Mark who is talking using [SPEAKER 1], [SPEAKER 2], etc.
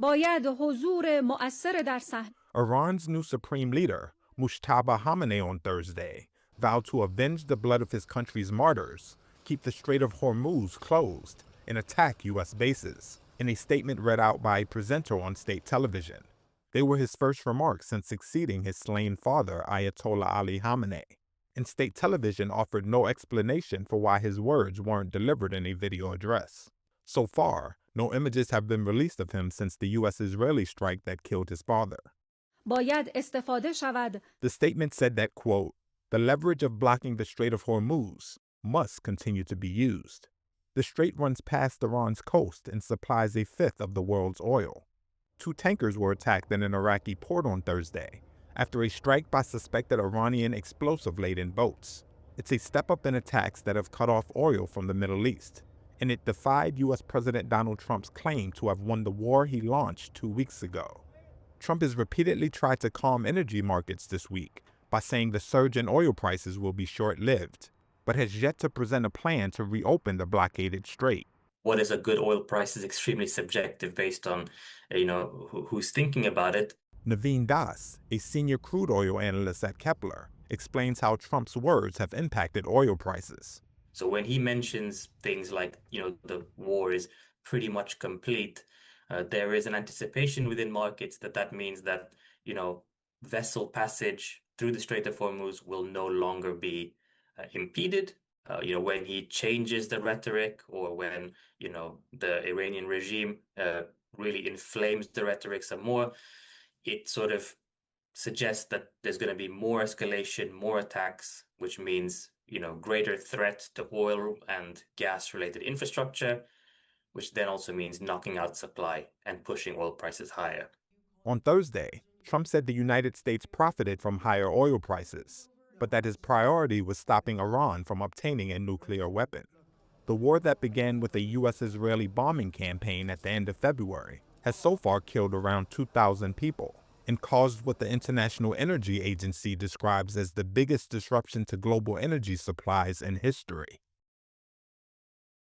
[SPEAKER 1] باید حضور مؤثر در صحنه.
[SPEAKER 2] Iran's new supreme leader, Mushtaba Khamenei, on Thursday, vowed to avenge the blood of his country's martyrs, keep the Strait of Hormuz closed, and attack U.S. bases, in a statement read out by a presenter on state television. They were his first remarks since succeeding his slain father, Ayatollah Ali Khamenei, and state television offered no explanation for why his words weren't delivered in a video address. So far, no images have been released of him since the U.S.-Israeli strike that killed his father.
[SPEAKER 1] باید استفاده شود.
[SPEAKER 2] The statement said that, quote, the leverage of blocking the Strait of Hormuz must continue to be used. The strait runs past Iran's coast and supplies a fifth of the world's oil. 2 tankers were attacked in an Iraqi port on Thursday after a strike by suspected Iranian explosive-laden boats. It's a step up in attacks that have cut off oil from the Middle East, and it defied U.S. President Donald Trump's claim to have won the war he launched 2 weeks ago. Trump has repeatedly tried to calm energy markets this week by saying the surge in oil prices will be short-lived, but has yet to present a plan to reopen the blockaded strait.
[SPEAKER 3] What is a good oil price is extremely subjective based on, who's thinking about it.
[SPEAKER 2] Naveen Das, a senior crude oil analyst at Kepler, explains how Trump's words have impacted oil prices.
[SPEAKER 3] So when he mentions things like, the war is pretty much complete, there is an anticipation within markets that means that, vessel passage through the Strait of Hormuz will no longer be impeded. When he changes the rhetoric, or when, the Iranian regime really inflames the rhetoric some more, it sort of suggests that there's going to be more escalation, more attacks, which means, greater threat to oil and gas-related infrastructure, which then also means knocking out supply and pushing oil prices higher.
[SPEAKER 2] On Thursday, Trump said the United States profited from higher oil prices, but that his priority was stopping Iran from obtaining a nuclear weapon. The war that began with a U.S.-Israeli bombing campaign at the end of February has so far killed around 2,000 people and caused what the International Energy Agency describes as the biggest disruption to global energy supplies in history.